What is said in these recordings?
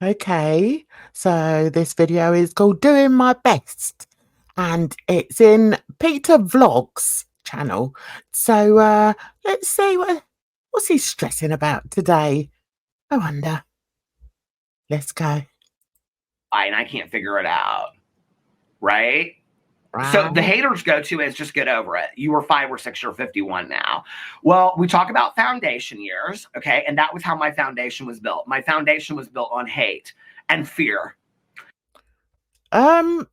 Okay, so this video is called Doing My Best and it's in Peter Vlogs channel. So let's see what's he stressing about today. I wonder. Let's go. And I can't figure it out, right? So Right. the haters go-to is just get over it. You were 5 or 6 or 51 now. Well, we talk about foundation years, okay? And that was how my foundation was built. My foundation was built on hate and fear. Oh,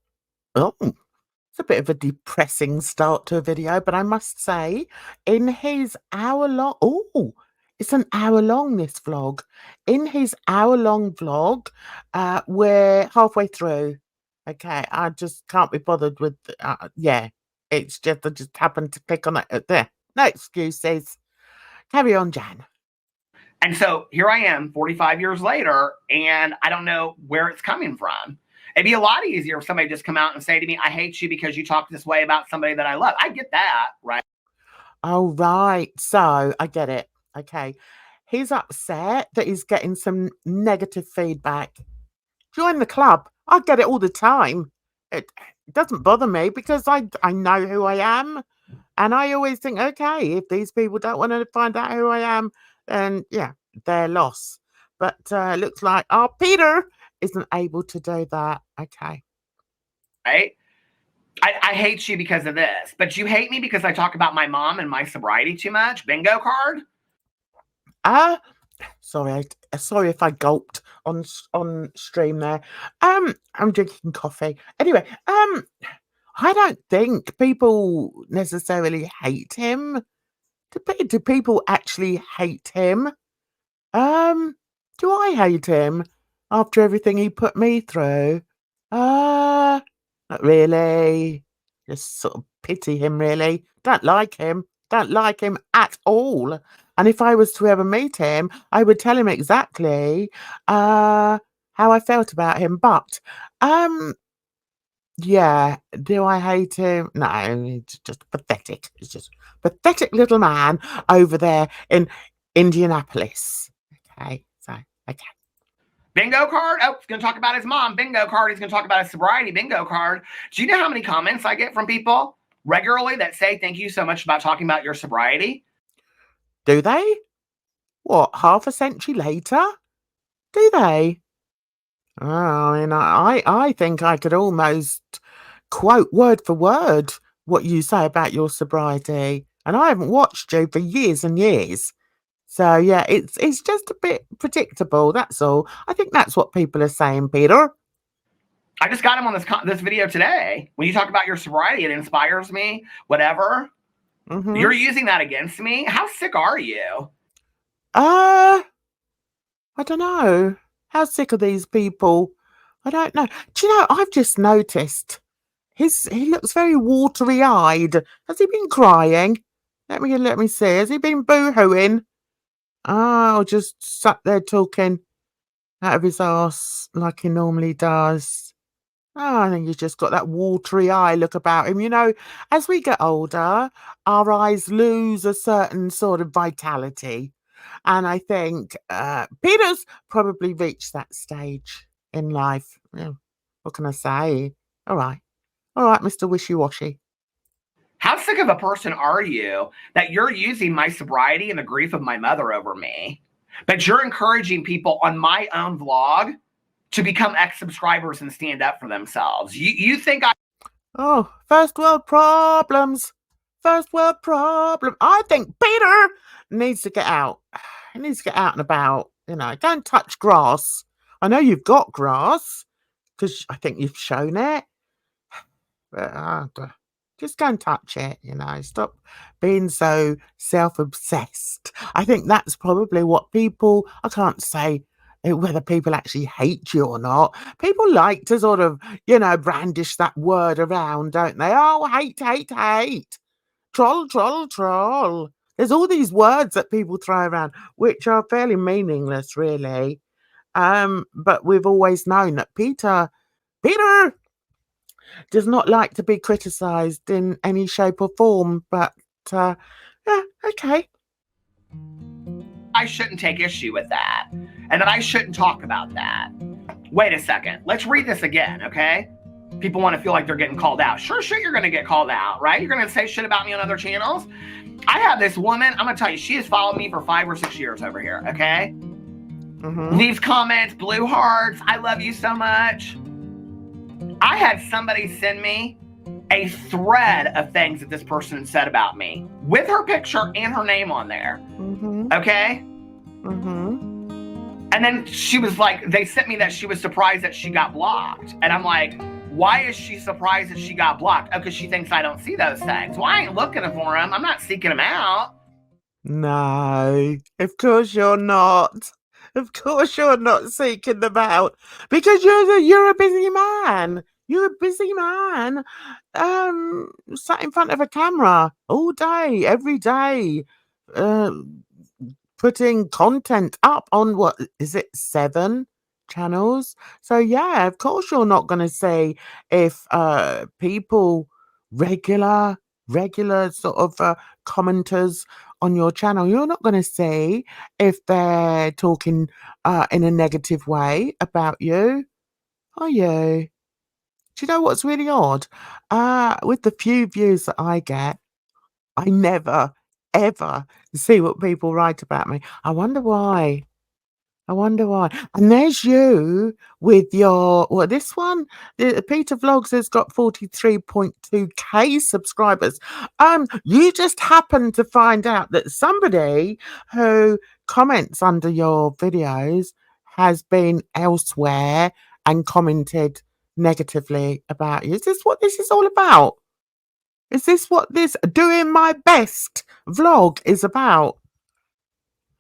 it's a bit of a depressing start to a video, but I must say, in his hour-long, it's an hour-long, this vlog. In his hour-long vlog, we're halfway through. Okay, I just can't be bothered with, yeah, it's just, I just happened to click on it there. No excuses. Carry on, Jan. And so here I am 45 years later, and I don't know where it's coming from. It'd be a lot easier if somebody just come out and say to me, I hate you because you talk this way about somebody that I love. I get that, right? Oh, right. So I get it. Okay. He's upset that he's getting some negative feedback. Join the club. I get it all the time. It doesn't bother me because I know who I am. And I always think, okay, if these people don't want to find out who I am, then yeah, their loss. But looks like our Peter isn't able to do that. Okay. Right? I hate you because of this, but you hate me because I talk about my mom and my sobriety too much. Bingo card. Sorry if I gulped on stream there. I'm drinking coffee. Anyway, I don't think people necessarily hate him. Do people actually hate him? Do I hate him after everything he put me through? Not really. Just sort of pity him, really. Don't like him. Don't like him at all. And if I was to ever meet him, I would tell him exactly how I felt about him. But yeah, do I hate him? No, it's just pathetic. It's just pathetic little man over there in Indianapolis. Okay, so okay. Bingo card. Oh, he's going to talk about his mom. Bingo card. He's going to talk about his sobriety. Bingo card. Do you know how many comments I get from people regularly that say, thank you so much about talking about your sobriety? Do they? What, half a century later? Do they? Oh, I mean, I think I could almost quote word for word what you say about your sobriety. And I haven't watched you for years and years. So yeah, it's just a bit predictable, that's all. I think that's what people are saying, Peter. I just got him on this video today. When you talk about your sobriety, it inspires me, whatever. Mm-hmm. You're using that against me? How sick are you? I don't know. How sick are these people? I don't know. Do you know, I've just noticed he looks very watery-eyed. Has he been crying? Let me see. Has he been boo-hooing? Oh, just sat there talking out of his arse like he normally does. Oh, I think he's just got that watery eye look about him. You know, as we get older, our eyes lose a certain sort of vitality. And I think Peter's probably reached that stage in life. Yeah, what can I say? All right, Mr. Wishy-Washy. How sick of a person are you that you're using my sobriety and the grief of my mother over me, but you're encouraging people on my own vlog to become ex-subscribers and stand up for themselves? You think I... Oh, first world problems. First world problem. I think Peter needs to get out. He needs to get out and about. You know, don't touch grass. I know you've got grass because I think you've shown it. But just go and touch it, you know. Stop being so self-obsessed. I think that's probably what people, I can't say whether people actually hate you or not. People like to sort of, you know, brandish that word around, don't they? Oh, hate, hate, hate. Troll, troll, troll. There's all these words that people throw around, which are fairly meaningless, really. But we've always known that Peter does not like to be criticised in any shape or form, but yeah, okay. I shouldn't take issue with that, and that I shouldn't talk about that. Wait a second. Let's read this again, okay? People want to feel like they're getting called out. Sure, you're going to get called out, right? You're going to say shit about me on other channels. I have this woman, I'm going to tell you, she has followed me for 5 or 6 years over here, okay? Leaves comments, blue hearts, I love you so much. I had somebody send me a thread of things that this person said about me with her picture and her name on there, okay? And then she was like, they sent me that she was surprised that she got blocked. And I'm like, why is she surprised that she got blocked? Oh, because she thinks I don't see those things. Well, I ain't looking for them. I'm not seeking them out. No, of course you're not. Of course you're not seeking them out because you're a busy man. You're a busy man. Sat in front of a camera all day, every day. Putting content up on what is it, 7 channels? So yeah, of course you're not going to say if people, regular sort of commenters on your channel, you're not going to say if they're talking in a negative way about you, are you? Do you know what's really odd? With the few views that I get, I never, ever see what people write about me. I wonder why. I wonder why. And there's you with your, well, this one, the Peter Vlogs has got 43.2k subscribers. You just happen to find out that somebody who comments under your videos has been elsewhere and commented negatively about you. Is this what this is all about? Is this what this doing my best vlog is about?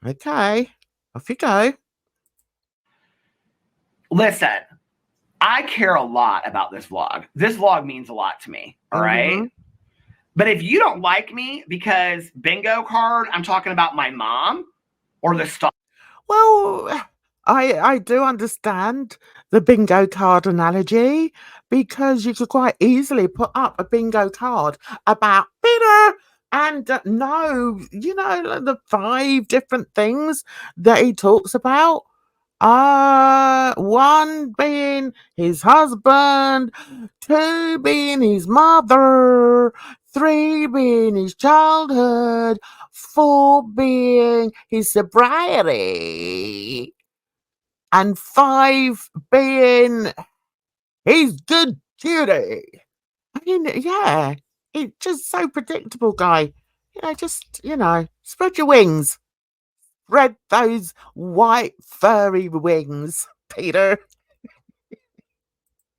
Okay, off you go. Listen, I care a lot about this vlog. This vlog means a lot to me, all right? But if you don't like me because bingo card, I'm talking about my mom or the stuff. Well, I do understand the bingo card analogy because you could quite easily put up a bingo card about Peter and know, the 5 different things that he talks about. 1 being his husband, 2 being his mother, 3 being his childhood, 4 being his sobriety, and 5 being his good duty. I mean, yeah, it's just so predictable, guy. Spread your wings. Spread those white furry wings, Peter.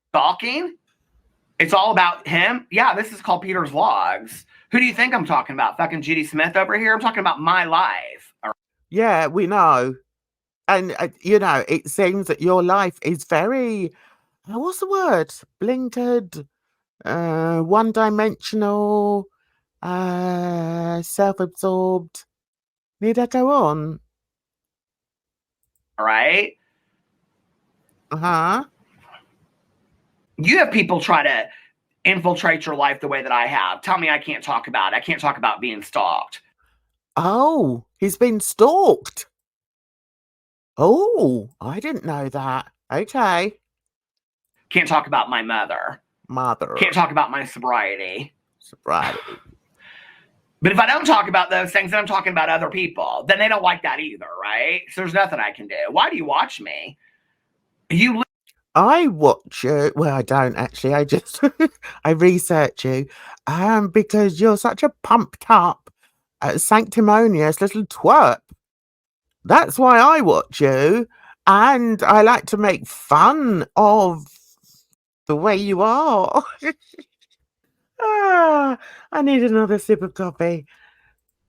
Stalking? It's all about him? Yeah, this is called Peter's Vlogs. Who do you think I'm talking about? Fucking Judy Smith over here? I'm talking about my life. Yeah, we know. And, it seems that your life is very, what's the word? Blinkered, one-dimensional, self-absorbed. Need I go on? All right? Uh-huh. You have people try to infiltrate your life the way that I have. Tell me I can't talk about it. I can't talk about being stalked. Oh, he's been stalked. Oh, I didn't know that. Okay. Can't talk about my mother. Can't talk about my sobriety. Sobriety. But if I don't talk about those things, then I'm talking about other people. Then they don't like that either, right? So there's nothing I can do. Why do you watch me? I watch you. Well, I don't actually. I just I research you, because you're such a pumped up, sanctimonious little twerp. That's why I watch you, and I like to make fun of the way you are. I need another sip of coffee.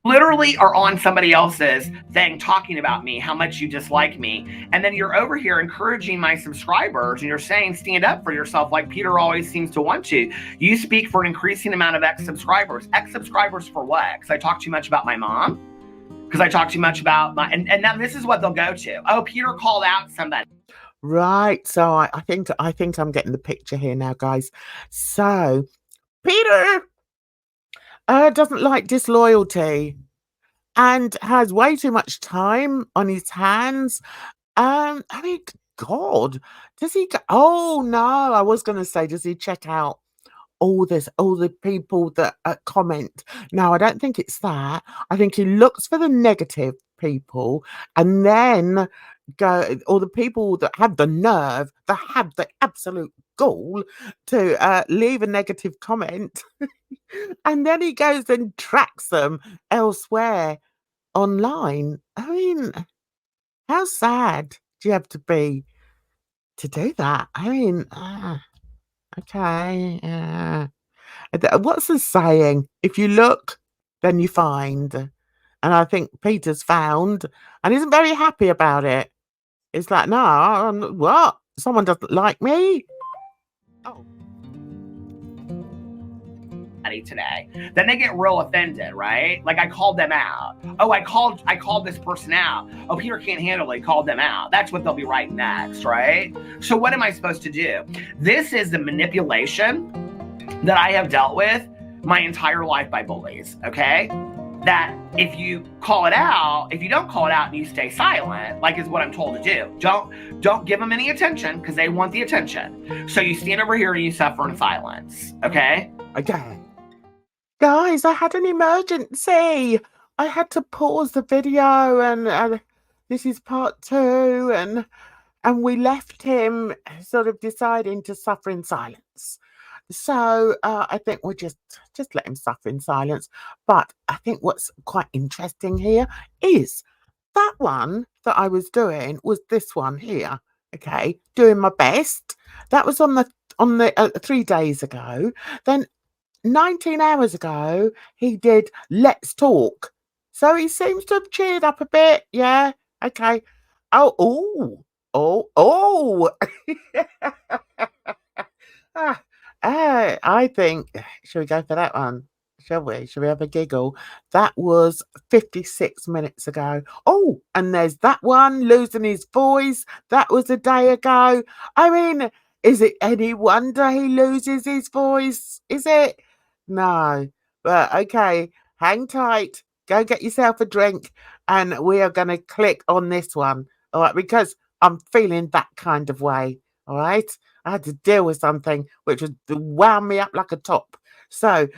Literally are on somebody else's thing talking about me, how much you dislike me. And then you're over here encouraging my subscribers and you're saying stand up for yourself like Peter always seems to want to. You speak for an increasing amount of ex-subscribers. Ex-subscribers for what? Because I talk too much about my mom? Because I talk too much about my... And now this is what they'll go to. Oh, Peter called out somebody. Right. So I think I'm getting the picture here now, guys. So Peter doesn't like disloyalty and has way too much time on his hands. I mean, God, does he go? Oh no, I was going to say, does he check out all the people that comment? No, I don't think it's that. I think he looks for the negative people and then go, or the people that have the nerve, that have the absolute gall to leave a negative comment, and then he goes and tracks them elsewhere online. I mean, how sad do you have to be to do that? I mean, okay. What's the saying? If you look, then you find. And I think Peter's found and isn't very happy about it. It's like, no, what? Someone doesn't like me? Oh. Today, then they get real offended, right? Like I called them out. Oh, I called this person out. Oh, Peter can't handle it. Called them out. That's what they'll be writing next, right? So what am I supposed to do? This is the manipulation that I have dealt with my entire life by bullies, okay? That if you call it out, if you don't call it out and you stay silent, like is what I'm told to do. Don't give them any attention because they want the attention. So you stand over here and you suffer in silence, okay? Okay. Guys, I had an emergency. I had to pause the video and this is part 2 and we left him sort of deciding to suffer in silence. So I think we'll just let him suffer in silence. But I think what's quite interesting here is that one that I was doing was this one here. Okay, doing my best. That was on the 3 days ago. Then 19 hours ago, he did Let's Talk. So he seems to have cheered up a bit. Yeah. Okay. Oh. I think, should we go for that one? Shall we? Shall we have a giggle? That was 56 minutes ago. Oh, and there's that one, losing his voice. That was a day ago. I mean, is it any wonder he loses his voice? Is it? No. But okay, hang tight. Go get yourself a drink. And we are going to click on this one. All right, because I'm feeling that kind of way. All right. I had to deal with something which would wound me up like a top. So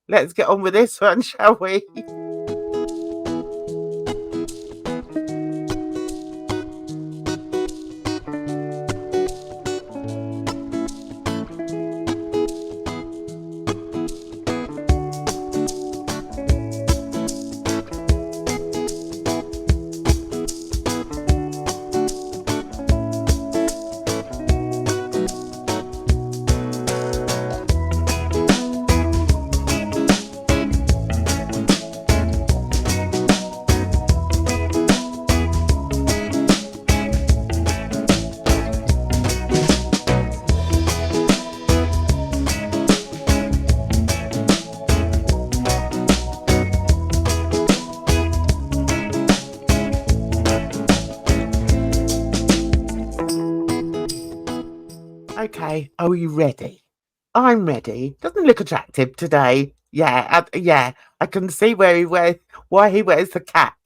let's get on with this one, shall we? Okay, are you ready? I'm ready. Doesn't look attractive today. Yeah, I can see why he wears the cap.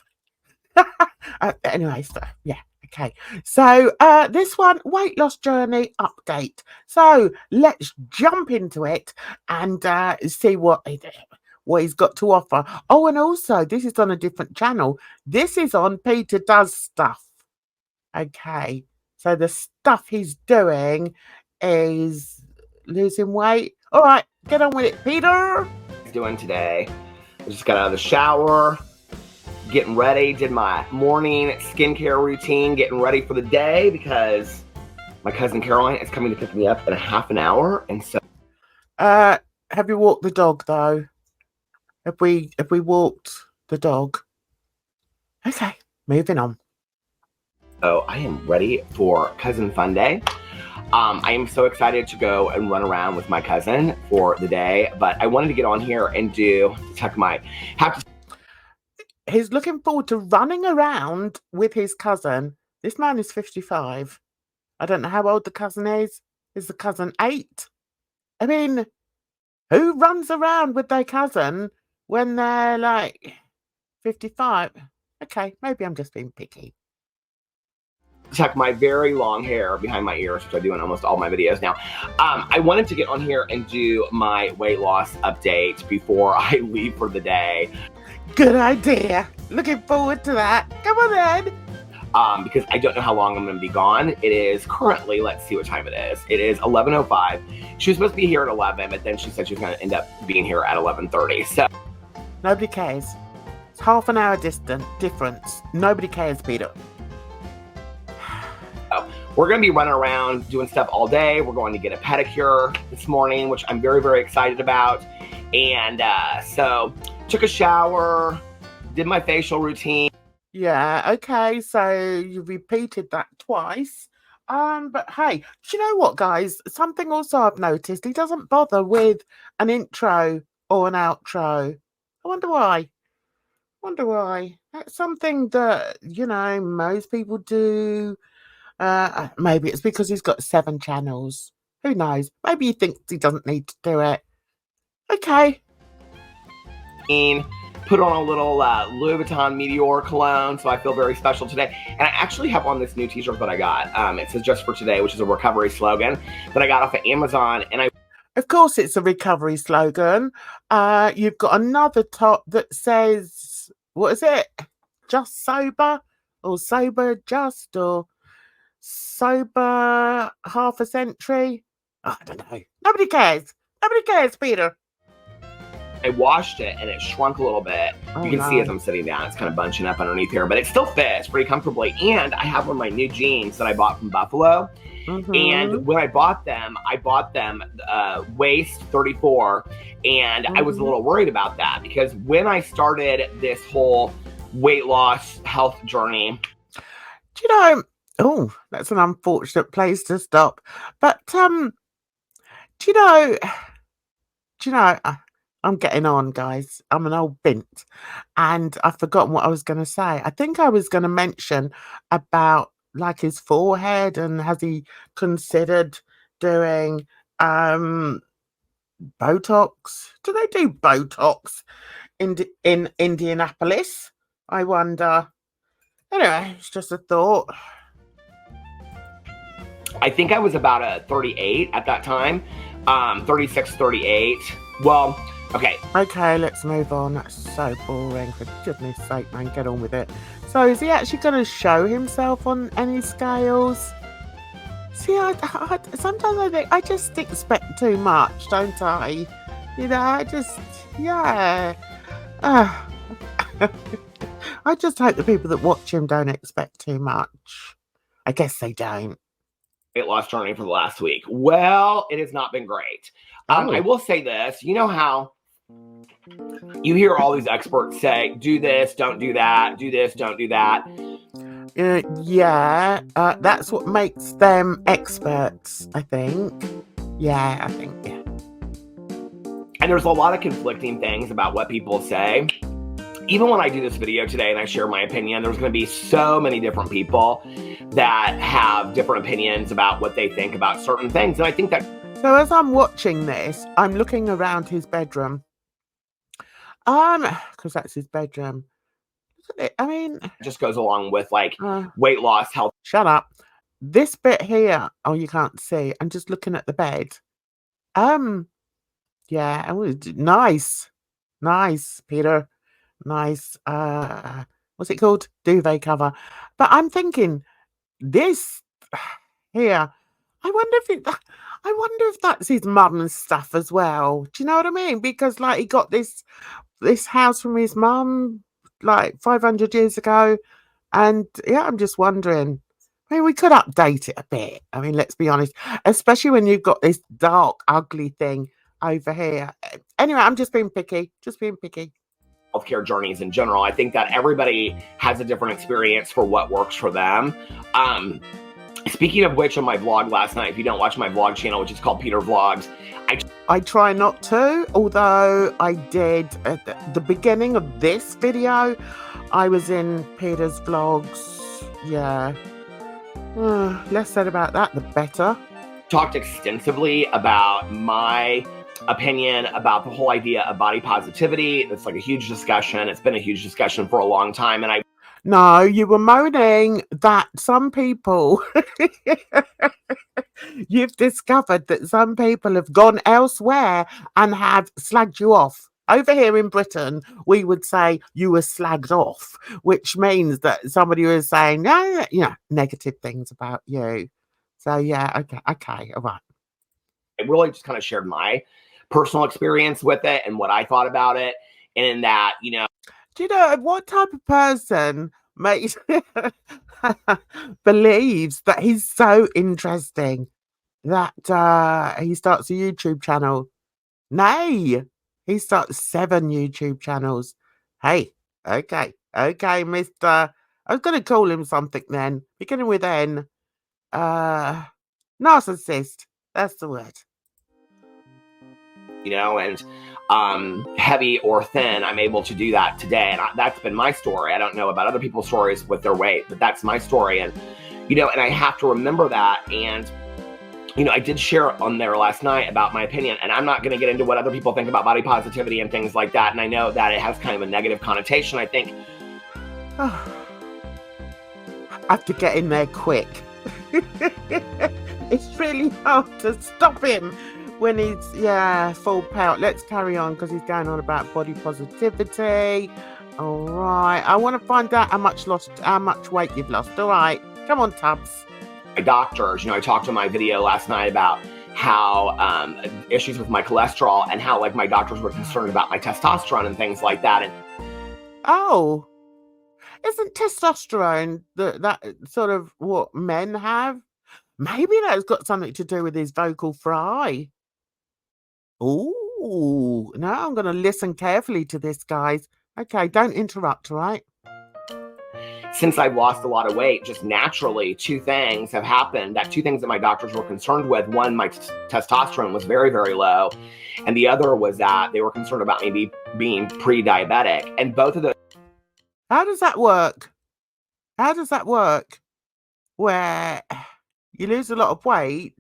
Anyway, so yeah, okay. So this one, weight loss journey update. So let's jump into it and see what he's got to offer. Oh, and also this is on a different channel. This is on Peter Does Stuff. Okay, so the stuff he's doing is losing weight. All right, get on with it, Peter. Doing today, I just got out of the shower, getting ready, did my morning skincare routine, getting ready for the day because my cousin Caroline is coming to pick me up in a half an hour. And so have you walked the dog though? Have we walked the dog? Okay, moving on. So I am ready for Cousin Fun Day. I am so excited to go and run around with my cousin for the day, but I wanted to get on here and He's looking forward to running around with his cousin. This man is 55. I don't know how old the cousin is. Is the cousin 8? I mean, who runs around with their cousin when they're like 55? Okay, maybe I'm just being picky. tuck my very long hair behind my ears, which I do in almost all my videos now. I wanted to get on here and do my weight loss update before I leave for the day. Good idea. Looking forward to that. Come on then. Because I don't know how long I'm going to be gone. It is currently, let's see what time it is. It is 11:05. She was supposed to be here at 11, but then she said she was going to end up being here at 11:30. So nobody cares. It's half an hour difference. Nobody cares, Peter. So we're going to be running around doing stuff all day. We're going to get a pedicure this morning, which I'm very, very excited about. And so took a shower, did my facial routine. Yeah, okay, so you repeated that twice. But hey, do you know what, guys? Something also I've noticed, he doesn't bother with an intro or an outro. I wonder why. That's something that, you know, most people do. Maybe it's because he's got 7 channels. Who knows? Maybe he thinks he doesn't need to do it. Okay. Put on a little Louis Vuitton Meteor cologne, so I feel very special today. And I actually have on this new t-shirt that I got. It says "Just for Today," which is a recovery slogan that I got off of Amazon. And of course, it's a recovery slogan. You've got another top that says, what is it? Just sober, or sober just, or sober half a century. I don't know. Nobody cares. Nobody cares, Peter. I washed it and it shrunk a little bit. You can see as I'm sitting down, it's kind of bunching up underneath here, but it still fits pretty comfortably. And I have one of my new jeans that I bought from Buffalo. And when I bought them waist 34. And I was a little worried about that because when I started this whole weight loss health journey. Do you know, oh, that's an unfortunate place to stop. But do you know, I'm getting on, guys. I'm an old bint. And I've forgotten what I was going to say. I think I was going to mention about like his forehead and has he considered doing Botox? Do they do Botox in Indianapolis? I wonder. Anyway, it's just a thought. I think I was about a 38 at that time. 36, 38. Well, okay. Okay, let's move on. That's so boring. For goodness sake, man, get on with it. So is he actually going to show himself on any scales? See, sometimes I think I just expect too much, don't I? You know, I just, yeah. I just hope the people that watch him don't expect too much. I guess they don't. Weight loss journey for the last week. Well, it has not been great. I will say this. You know how you hear all these experts say, do this, don't do that, do this, don't do that. Yeah, that's what makes them experts, I think. Yeah. And there's a lot of conflicting things about what people say. Even when I do this video today and I share my opinion, there's going to be so many different people that have different opinions about what they think about certain things. And I think that... So as I'm watching this, I'm looking around his bedroom. Because that's his bedroom. I mean... It just goes along with like weight loss, health. Shut up. This bit here, oh, you can't see. I'm just looking at the bed. Yeah, nice, Peter. Nice, what's it called? Duvet cover. But I'm thinking, this here, I wonder if that's his mum's stuff as well. Do you know what I mean? Because like he got this house from his mum like 500 years ago, and yeah, I'm just wondering. I mean, we could update it a bit. I mean, let's be honest, especially when you've got this dark, ugly thing over here. Anyway, I'm just being picky. Healthcare journeys in general. I think that everybody has a different experience for what works for them. Speaking of which, on my vlog last night, if you don't watch my vlog channel, which is called PEEDER Vlogs, I try not to, although I did at the beginning of this video. I was in Peter's vlogs. Yeah. Less said about that, the better. Talked extensively about my opinion about the whole idea of body positivity. It's like a huge discussion. It's been a huge discussion for a long time. And No, you were moaning that some people, you've discovered that some people have gone elsewhere and have slagged you off. Over here in Britain, we would say you were slagged off, which means that somebody was saying, no, negative things about you. So, yeah, okay, all right. I really just kind of shared my personal experience with it and what I thought about it. And in that, Do you know what type of person makes believes that he's so interesting that he starts a YouTube channel? Nay, he starts 7 YouTube channels. Hey, okay, Mister. I was going to call him something then, beginning with N. Narcissist. That's the word. and heavy or thin, I'm able to do that today. And that's been my story. I don't know about other people's stories with their weight, but that's my story. And, and I have to remember that. And, I did share on there last night about my opinion, and I'm not going to get into what other people think about body positivity and things like that. And I know that it has kind of a negative connotation, I think. I have to get in there quick. It's really hard to stop him when he's, full pout. Let's carry on because he's going on about body positivity. All right. I want to find out how much weight you've lost. All right. Come on, Tubbs. My doctors, I talked in my video last night about how issues with my cholesterol and how my doctors were concerned about my testosterone and things like that. And oh, isn't testosterone that sort of what men have? Maybe that's got something to do with his vocal fry. Oh, now I'm going to listen carefully to this, guys. Okay, don't interrupt, all right? Since I've lost a lot of weight, just naturally, two things have happened. Two things that my doctors were concerned with. One, my testosterone was very, very low. And the other was that they were concerned about me being pre-diabetic. And both of those. How does that work? Where you lose a lot of weight,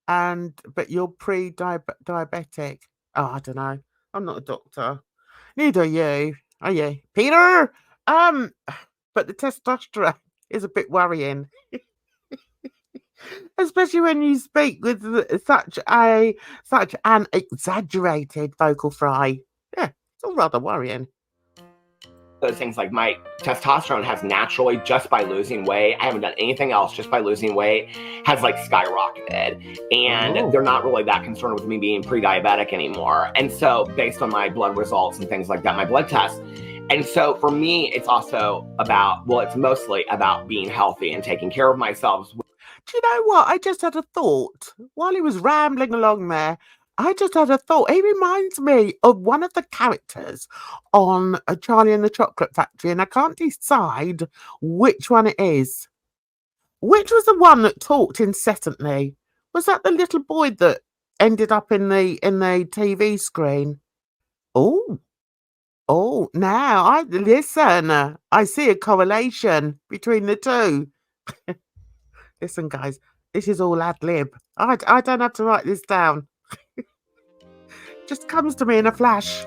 but you're pre-diabetic? Oh, I don't know. I'm not a doctor. Neither are you. Are you, Peter? But the testosterone is a bit worrying. Especially when you speak with such an exaggerated vocal fry. Yeah, it's all rather worrying. Those things like my testosterone has naturally, just by losing weight, I haven't done anything else, just by losing weight, has skyrocketed. And they're not really that concerned with me being pre-diabetic anymore. And so based on my blood results and things like that, my blood tests. And so for me, it's also it's mostly about being healthy and taking care of myself. Do you know what? I just had a thought while he was rambling along there. I just had a thought. He reminds me of one of the characters on Charlie and the Chocolate Factory, and I can't decide which one it is. Which was the one that talked incessantly? Was that the little boy that ended up in the TV screen? Oh, now I listen. I see a correlation between the two. Listen, guys, this is all ad lib. I don't have to write this down. Just comes to me in a flash.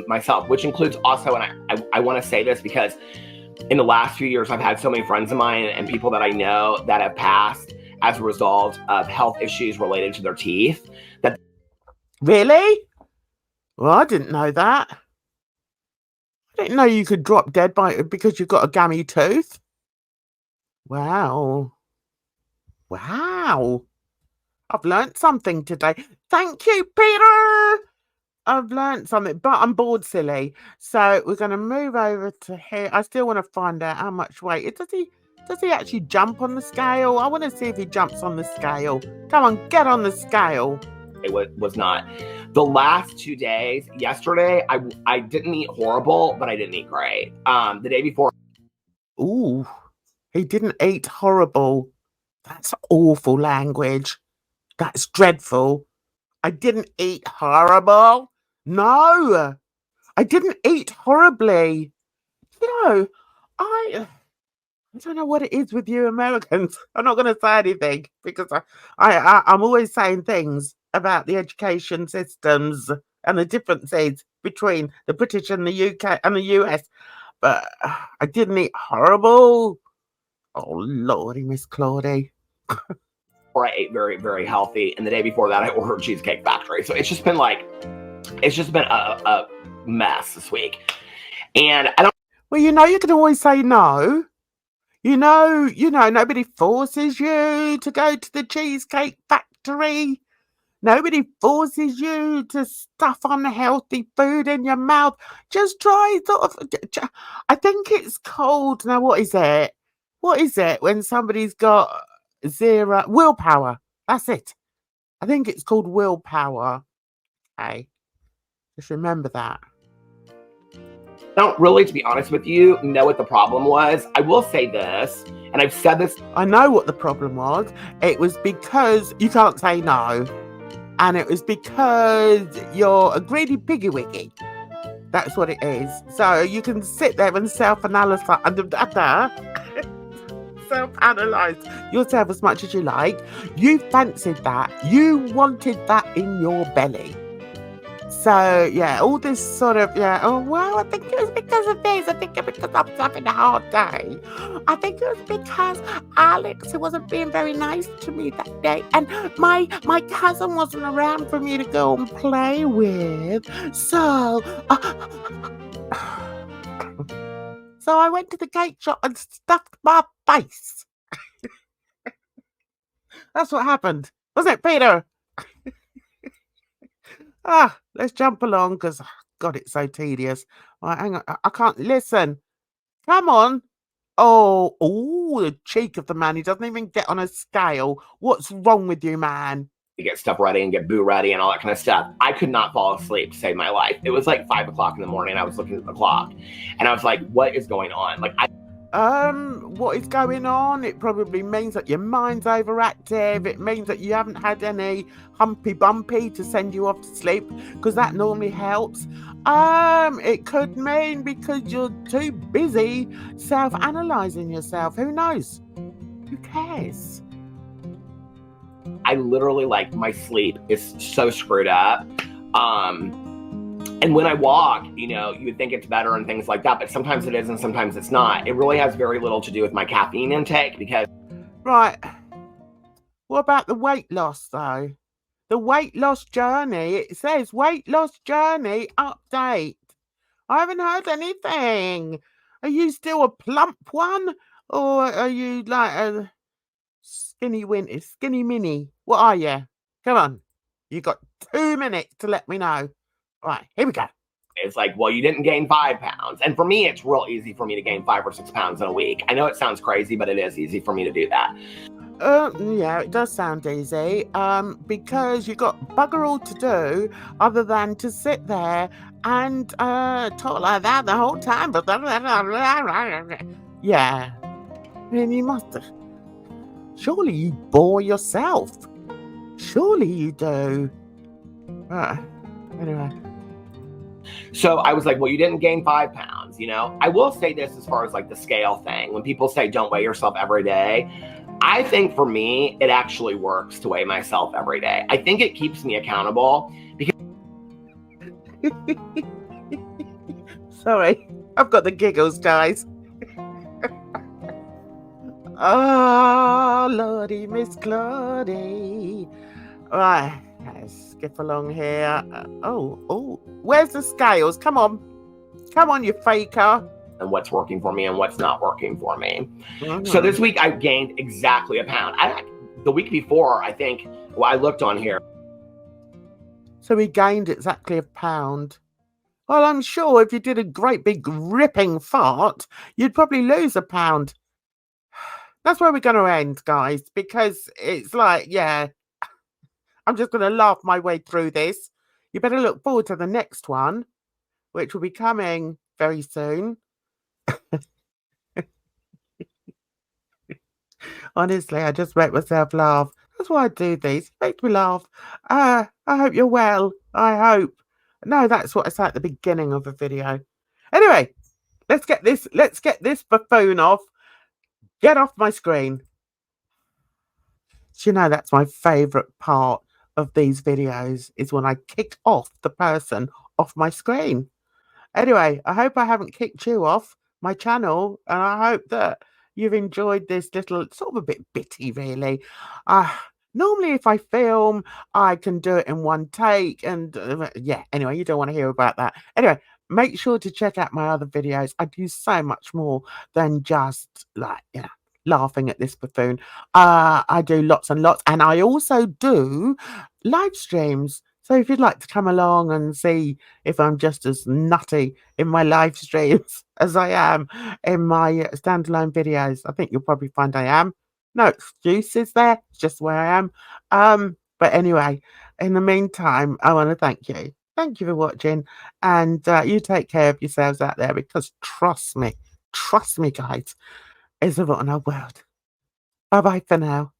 Myself, which includes also, and I want to say this because in the last few years, I've had so many friends of mine and people that I know that have passed as a result of health issues related to their teeth. Really? Well, I didn't know that. I didn't know you could drop dead because you've got a gammy tooth. Wow. I've learnt something today. Thank you, Peter. I've learnt something, but I'm bored silly. So we're going to move over to here. I still want to find out how much weight. Does he actually jump on the scale? I want to see if he jumps on the scale. Come on, get on the scale. It was not. The last 2 days, yesterday, I didn't eat horrible, but I didn't eat great. The day before. Ooh, he didn't eat horrible. That's awful language. That's dreadful. I didn't eat horrible. No, I didn't eat horribly. I don't know what it is with you Americans. I'm not going to say anything because I'm always saying things about the education systems and the differences between the British and the UK and the US. but I didn't eat horrible. Oh, Lordy, Miss Claudie. Or I ate very, very healthy. And the day before that, I ordered Cheesecake Factory. So it's just been like, it's just been a mess this week. And I don't. Well, you can always say no. Nobody forces you to go to the Cheesecake Factory. Nobody forces you to stuff unhealthy food in your mouth. Just try I think it's called, now what is it? What is it when somebody's got zero willpower? That's it. I think it's called willpower. Okay. Just remember that. I don't really, to be honest with you, know what the problem was. I will say this, and I've said this. I know what the problem was. It was because you can't say no. And it was because you're a greedy piggy wiggy. That's what it is. So you can sit there and self-analyze yourself as much as you like. You fancied that. You wanted that in your belly. So, yeah, all this sort of, oh, well, I think it was because of this. I think it was because I'm having a hard day. I think it was because Alex, who wasn't being very nice to me that day, and my cousin wasn't around for me to go and play with. So, so I went to the cake shop and stuffed my face. That's what happened. Wasn't it, Peter? Let's jump along because, God, it's so tedious. All right, hang on. I can't listen. Come on. Oh, the cheek of the man. He doesn't even get on a scale. What's wrong with you, man? To get stuff ready and get boo ready and all that kind of stuff. I could not fall asleep to save my life. It was like 5 o'clock in the morning. I was looking at the clock and I was like, what is going on? Like, what is going on? It probably means that your mind's overactive. It means that you haven't had any humpy bumpy to send you off to sleep, because that normally helps. It could mean because you're too busy self-analyzing yourself. Who knows? Who cares? I literally, like, my sleep is so screwed up. And when I walk, you would think it's better and things like that, but sometimes it is and sometimes it's not. It really has very little to do with my caffeine intake because... Right. What about the weight loss, though? The weight loss journey. It says weight loss journey update. I haven't heard anything. Are you still a plump one? Or are you like a skinny mini? What are you? Come on. You got 2 minutes to let me know. All right, here we go. It's like, well, you didn't gain 5 pounds. And for me, it's real easy for me to gain 5 or 6 pounds in a week. I know it sounds crazy, but it is easy for me to do that. Yeah, it does sound easy. Because you got bugger all to do other than to sit there and talk like that the whole time. Yeah. I mean, you must have. Surely you bore yourself. Surely you do. Anyway. So I was like, well, you didn't gain 5 pounds, I will say this as far as like the scale thing. When people say don't weigh yourself every day, I think for me, it actually works to weigh myself every day. I think it keeps me accountable because... Sorry, I've got the giggles, guys. Oh, Lordy, Miss Claudie. Right, let's skip along here. Where's the scales? Come on, you faker. And what's working for me and what's not working for me. So this week I gained exactly a pound. The week before, I think, well, I looked on here. So he gained exactly a pound. Well, I'm sure if you did a great big ripping fart, you'd probably lose a pound. That's where we're going to end, guys, because it's like, yeah, I'm just going to laugh my way through this. You better look forward to the next one, which will be coming very soon. Honestly, I just make myself laugh. That's why I do these. It makes me laugh. I hope you're well. I hope. No, that's what I say at the beginning of a video. Anyway, let's get this buffoon off. Get off my screen. Do you know that's my favourite part of these videos is when I kick off the person off my screen. Anyway, I hope I haven't kicked you off. my channel, and I hope that you've enjoyed this little sort of a bit bitty, really. Normally, if I film, I can do it in one take, and yeah. Anyway, you don't want to hear about that. Anyway, make sure to check out my other videos. I do so much more than just like laughing at this buffoon. I do lots and lots, and I also do live streams. So if you'd like to come along and see if I'm just as nutty in my live streams as I am in my standalone videos, I think you'll probably find I am. No excuses there. It's just where I am. But anyway, in the meantime, I want to thank you. Thank you for watching, and you take care of yourselves out there, because trust me, guys, it's a rotten old world. Bye bye for now.